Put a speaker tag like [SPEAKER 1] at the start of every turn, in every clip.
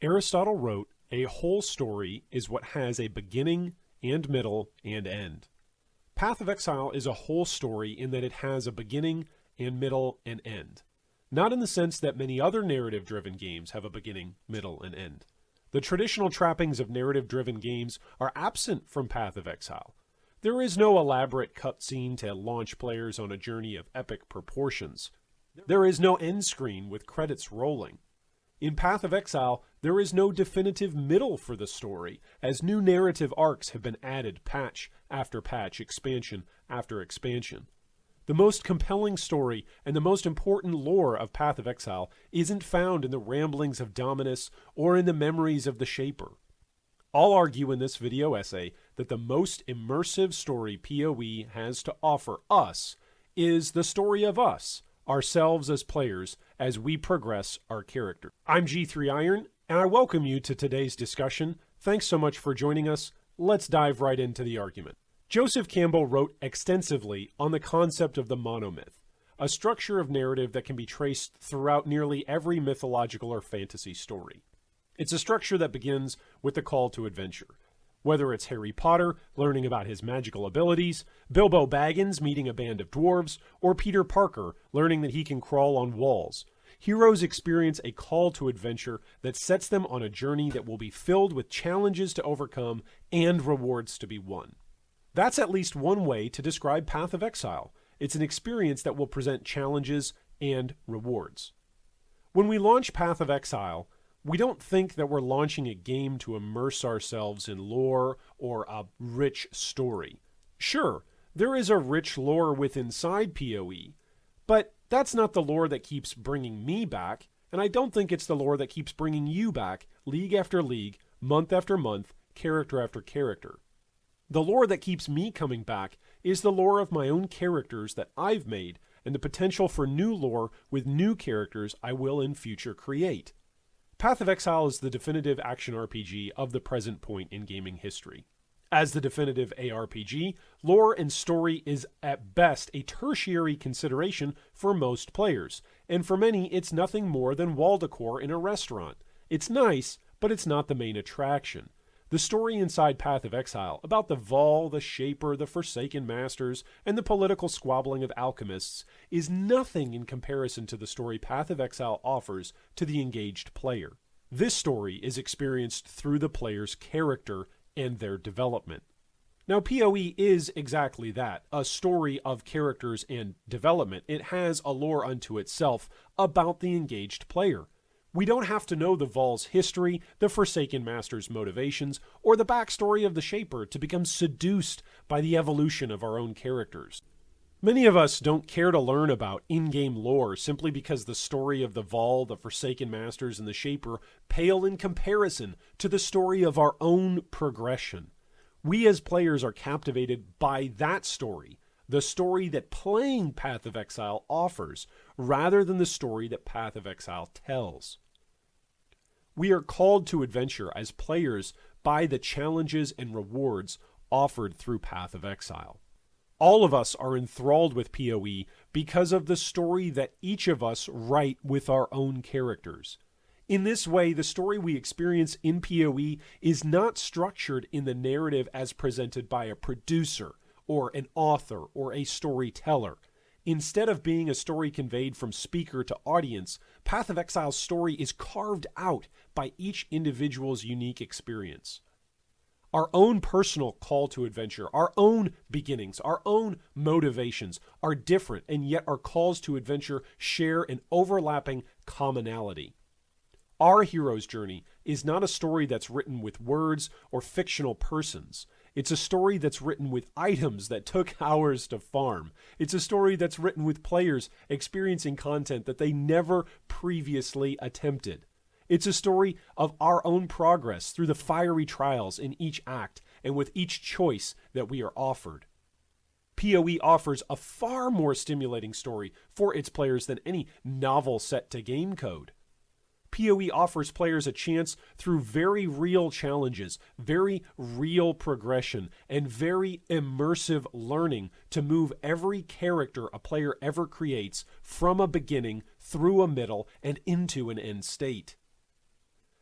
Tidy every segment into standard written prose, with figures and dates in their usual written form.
[SPEAKER 1] Aristotle wrote, "A whole story is what has a beginning and middle and end." Path of Exile is a whole story in that it has a beginning and middle and end. Not in the sense that many other narrative-driven games have a beginning, middle, and end. The traditional trappings of narrative-driven games are absent from Path of Exile. There is no elaborate cutscene to launch players on a journey of epic proportions. There is no end screen with credits rolling. In Path of Exile, there is no definitive middle for the story, as new narrative arcs have been added patch after patch, expansion after expansion. The most compelling story and the most important lore of Path of Exile isn't found in the ramblings of Dominus or in the memories of the Shaper. I'll argue in this video essay that the most immersive story PoE has to offer us is the story of us, ourselves as players, as we progress our character. I'm G3Iron, and I welcome you to today's discussion. Thanks so much for joining us. Let's dive right into the argument. Joseph Campbell wrote extensively on the concept of the monomyth, a structure of narrative that can be traced throughout nearly every mythological or fantasy story. It's a structure that begins with the call to adventure. Whether it's Harry Potter learning about his magical abilities, Bilbo Baggins meeting a band of dwarves, or Peter Parker learning that he can crawl on walls, heroes experience a call to adventure that sets them on a journey that will be filled with challenges to overcome and rewards to be won. That's at least one way to describe Path of Exile. It's an experience that will present challenges and rewards. When we launch Path of Exile, we don't think that we're launching a game to immerse ourselves in lore or a rich story. Sure, there is a rich lore within inside PoE, but that's not the lore that keeps bringing me back, and I don't think it's the lore that keeps bringing you back league after league, month after month, character after character. The lore that keeps me coming back is the lore of my own characters that I've made and the potential for new lore with new characters I will in future create. Path of Exile is the definitive action RPG of the present point in gaming history. As the definitive ARPG, lore and story is at best a tertiary consideration for most players, and for many it's nothing more than wall decor in a restaurant. It's nice, but it's not the main attraction. The story inside Path of Exile, about the Vol, the Shaper, the Forsaken Masters, and the political squabbling of alchemists, is nothing in comparison to the story Path of Exile offers to the engaged player. This story is experienced through the player's character and their development. Now, PoE is exactly that, a story of characters and development. It has a lore unto itself about the engaged player. We don't have to know the Vol's history, the Forsaken Master's motivations, or the backstory of the Shaper to become seduced by the evolution of our own characters. Many of us don't care to learn about in-game lore simply because the story of the Vol, the Forsaken Masters, and the Shaper pale in comparison to the story of our own progression. We as players are captivated by that story, the story that playing Path of Exile offers, rather than the story that Path of Exile tells. We are called to adventure as players by the challenges and rewards offered through Path of Exile. All of us are enthralled with PoE because of the story that each of us write with our own characters. In this way, the story we experience in PoE is not structured in the narrative as presented by a producer, or an author, or a storyteller. Instead of being a story conveyed from speaker to audience, Path of Exile's story is carved out by each individual's unique experience. Our own personal call to adventure, our own beginnings, our own motivations are different, and yet our calls to adventure share an overlapping commonality. Our hero's journey is not a story that's written with words or fictional persons. It's a story that's written with items that took hours to farm. It's a story that's written with players experiencing content that they never previously attempted. It's a story of our own progress through the fiery trials in each act and with each choice that we are offered. PoE offers a far more stimulating story for its players than any novel set to game code. PoE offers players a chance through very real challenges, very real progression, and very immersive learning to move every character a player ever creates from a beginning through a middle and into an end state.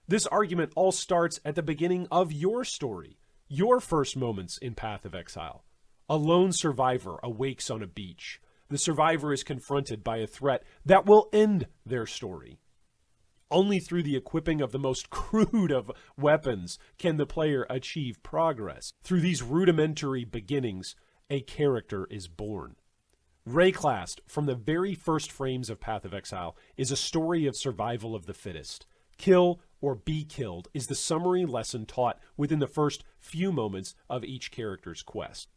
[SPEAKER 1] This argument all starts at the beginning of your story, your first moments in Path of Exile. A lone survivor awakes on a beach. The survivor is confronted by a threat that will end their story. Only through the equipping of the most crude of weapons can the player achieve progress. Through these rudimentary beginnings, a character is born. Rayclast, from the very first frames of Path of Exile, is a story of survival of the fittest. Kill or be killed is the summary lesson taught within the first few moments of each character's quest.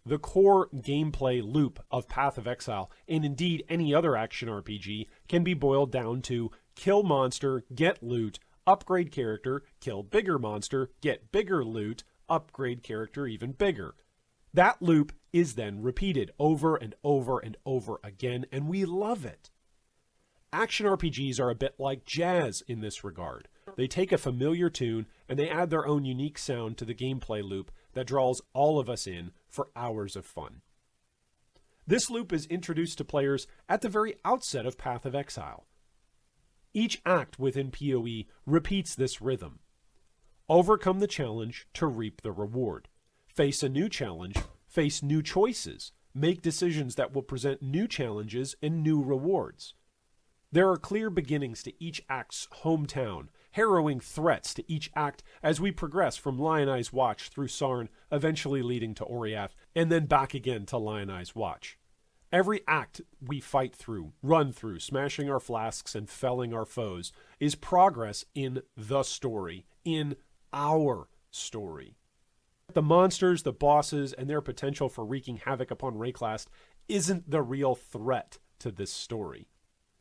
[SPEAKER 1] The core gameplay loop of Path of Exile, and indeed any other action RPG, can be boiled down to kill monster, get loot, upgrade character, kill bigger monster, get bigger loot, upgrade character even bigger. That loop is then repeated over and over and over again, and we love it. Action RPGs are a bit like jazz in this regard. They take a familiar tune and they add their own unique sound to the gameplay loop that draws all of us in for hours of fun. This loop is introduced to players at the very outset of Path of Exile. Each act within POE repeats this rhythm. Overcome the challenge to reap the reward. Face a new challenge, face new choices, make decisions that will present new challenges and new rewards. There are clear beginnings to each act's hometown, harrowing threats to each act as we progress from Lionized Watch through Sarn, eventually leading to Oriath, and then back again to Lionized Watch. Every act we fight through, run through, smashing our flasks and felling our foes, is progress in the story, in our story. The monsters, the bosses, and their potential for wreaking havoc upon Rayclast isn't the real threat to this story.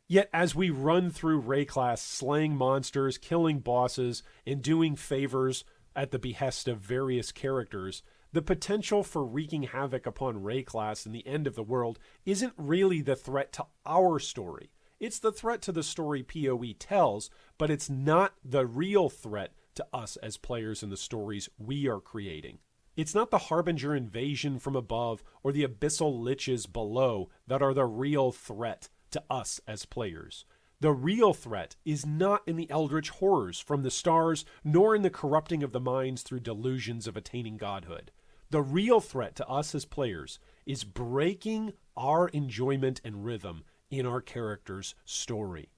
[SPEAKER 1] Yet as we run through Rayclast, slaying monsters, killing bosses, and doing favors at the behest of various characters, the potential for wreaking havoc upon Rayclast and the end of the world isn't really the threat to our story. It's the threat to the story POE tells, but it's not the real threat to us as players in the stories we are creating. It's not the Harbinger invasion from above or the abyssal liches below that are the real threat to us as players. The real threat is not in the eldritch horrors from the stars, nor in the corrupting of the minds through delusions of attaining godhood. The real threat to us as players is breaking our enjoyment and rhythm in our character's story.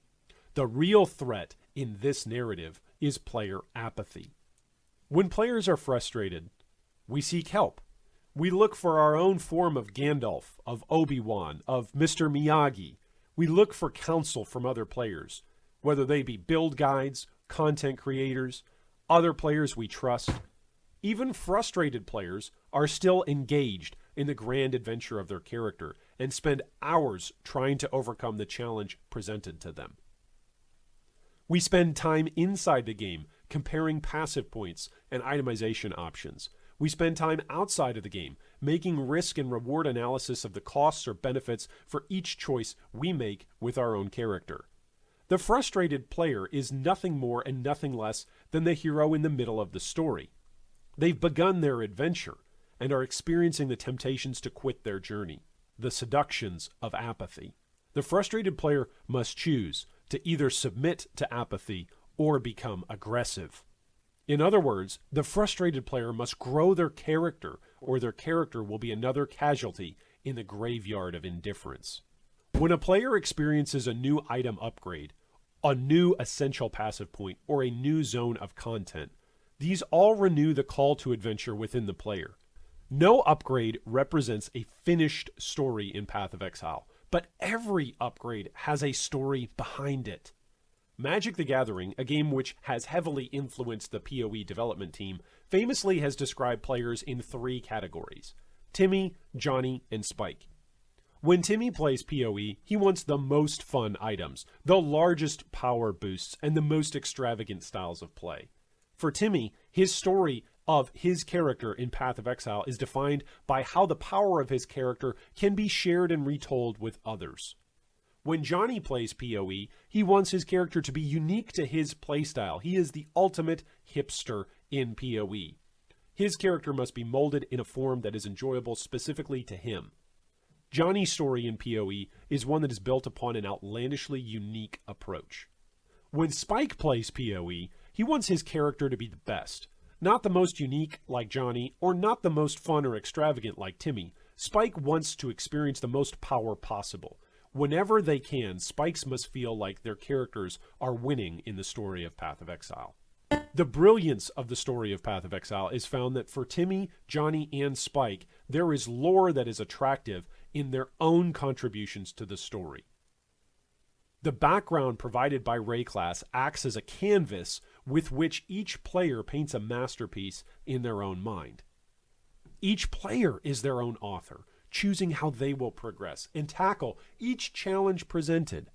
[SPEAKER 1] The real threat in this narrative is player apathy. When players are frustrated, we seek help. We look for our own form of Gandalf, of Obi-Wan, of Mr. Miyagi. We look for counsel from other players, whether they be build guides, content creators, other players we trust. Even frustrated players are still engaged in the grand adventure of their character and spend hours trying to overcome the challenge presented to them. We spend time inside the game comparing passive points and itemization options. We spend time outside of the game, making risk and reward analysis of the costs or benefits for each choice we make with our own character. The frustrated player is nothing more and nothing less than the hero in the middle of the story. They've begun their adventure and are experiencing the temptations to quit their journey, the seductions of apathy. The frustrated player must choose to either submit to apathy or become aggressive. In other words, the frustrated player must grow their character, or their character will be another casualty in the graveyard of indifference. When a player experiences a new item upgrade, a new essential passive point, or a new zone of content, these all renew the call to adventure within the player. No upgrade represents a finished story in Path of Exile, but every upgrade has a story behind it. Magic the Gathering, a game which has heavily influenced the POE development team, famously has described players in 3 categories: Timmy, Johnny, and Spike. When Timmy plays POE, he wants the most fun items, the largest power boosts, and the most extravagant styles of play. For Timmy, his story of his character in Path of Exile is defined by how the power of his character can be shared and retold with others. When Johnny plays POE, he wants his character to be unique to his playstyle. He is the ultimate hipster in POE. His character must be molded in a form that is enjoyable specifically to him. Johnny's story in POE is one that is built upon an outlandishly unique approach. When Spike plays PoE, he wants his character to be the best. Not the most unique like Johnny, or not the most fun or extravagant like Timmy. Spike wants to experience the most power possible. Whenever they can, Spikes must feel like their characters are winning in the story of Path of Exile. The brilliance of the story of Path of Exile is found that for Timmy, Johnny, and Spike, there is lore that is attractive in their own contributions to the story. The background provided by Rayclass acts as a canvas with which each player paints a masterpiece in their own mind. Each player is their own author, choosing how they will progress and tackle each challenge presented.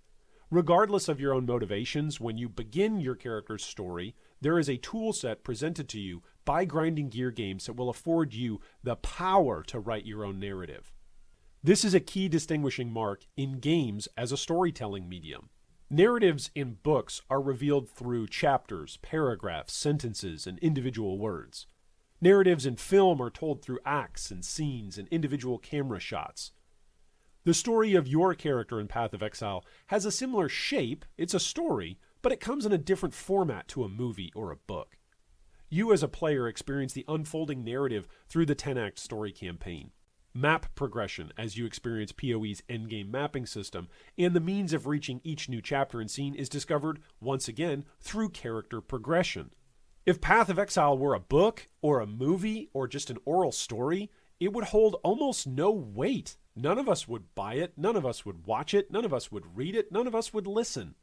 [SPEAKER 1] Regardless of your own motivations, when you begin your character's story, there is a tool set presented to you by Grinding Gear Games that will afford you the power to write your own narrative. This is a key distinguishing mark in games as a storytelling medium. Narratives in books are revealed through chapters, paragraphs, sentences, and individual words. Narratives in film are told through acts and scenes and individual camera shots. The story of your character in Path of Exile has a similar shape, it's a story, but it comes in a different format to a movie or a book. You as a player experience the unfolding narrative through the 10-act story campaign. Map progression as you experience PoE's endgame mapping system, and the means of reaching each new chapter and scene is discovered, once again, through character progression. If Path of Exile were a book, or a movie, or just an oral story, it would hold almost no weight. None of us would buy it, none of us would watch it, none of us would read it, none of us would listen.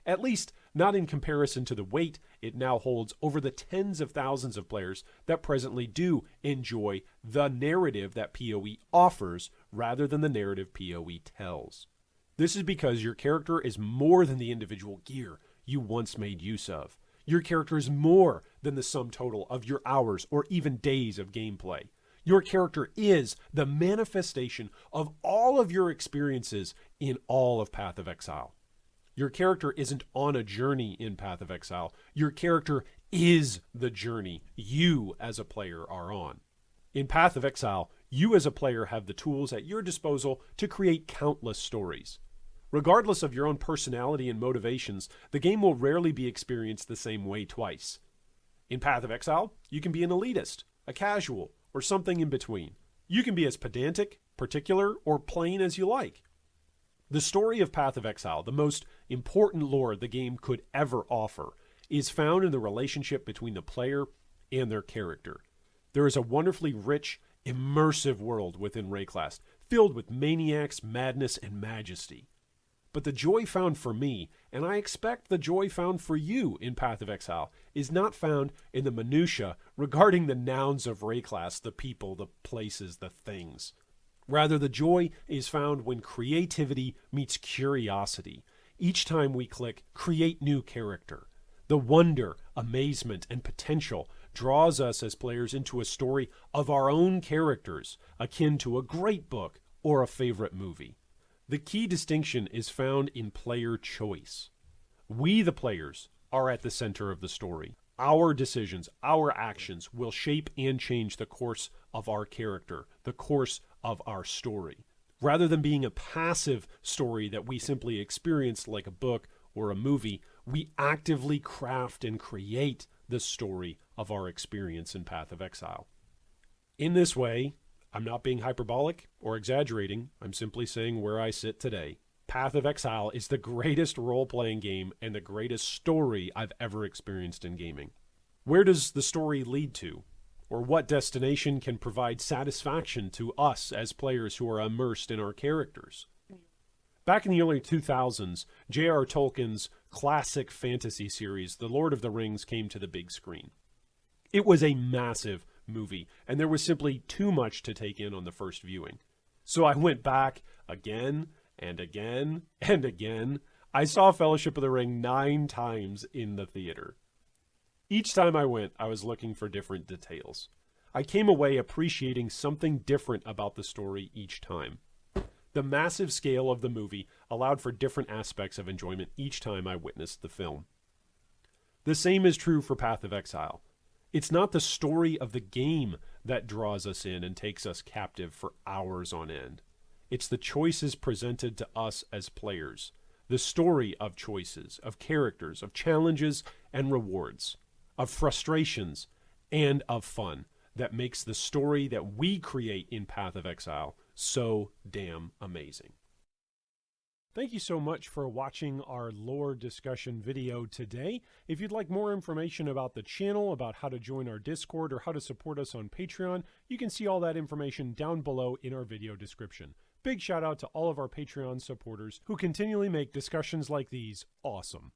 [SPEAKER 1] At least, not in comparison to the weight it now holds over the tens of thousands of players that presently do enjoy the narrative that PoE offers rather than the narrative PoE tells. This is because your character is more than the individual gear you once made use of. Your character is more than the sum total of your hours or even days of gameplay. Your character is the manifestation of all of your experiences in all of Path of Exile. Your character isn't on a journey in Path of Exile. Your character is the journey you as a player are on. In Path of Exile, you as a player have the tools at your disposal to create countless stories. Regardless of your own personality and motivations, the game will rarely be experienced the same way twice. In Path of Exile, you can be an elitist, a casual, or something in between. You can be as pedantic, particular, or plain as you like. The story of Path of Exile, the most important lore the game could ever offer, is found in the relationship between the player and their character. There is a wonderfully rich, immersive world within Rayclass, filled with maniacs, madness, and majesty. But the joy found for me, and I expect the joy found for you in Path of Exile, is not found in the minutiae regarding the nouns of Rayclass, the people, the places, the things. Rather, the joy is found when creativity meets curiosity. Each time we click Create New Character, the wonder, amazement, and potential draws us as players into a story of our own characters, akin to a great book or a favorite movie. The key distinction is found in player choice. We, the players, are at the center of the story. Our decisions, our actions will shape and change the course of our character, the course of our story. Rather than being a passive story that we simply experience like a book or a movie, we actively craft and create the story of our experience in Path of Exile. In this way, I'm not being hyperbolic or exaggerating, I'm simply saying where I sit today. Path of Exile is the greatest role-playing game and the greatest story I've ever experienced in gaming. Where does the story lead to? Or what destination can provide satisfaction to us as players who are immersed in our characters? Back in the early 2000s, J.R. Tolkien's classic fantasy series, The Lord of the Rings, came to the big screen. It was a massive movie, and there was simply too much to take in on the first viewing. So I went back again and again and again. I saw Fellowship of the Ring 9 times in the theater. Each time I went, I was looking for different details. I came away appreciating something different about the story each time. The massive scale of the movie allowed for different aspects of enjoyment each time I witnessed the film. The same is true for Path of Exile. It's not the story of the game that draws us in and takes us captive for hours on end. It's the choices presented to us as players, The story of choices, of characters, of challenges and rewards, of frustrations and of fun that makes the story that we create in Path of Exile so damn amazing. Thank you so much for watching our lore discussion video today. If you'd like more information about the channel, about how to join our Discord, or how to support us on Patreon, you can see all that information down below in our video description. Big shout out to all of our Patreon supporters who continually make discussions like these awesome.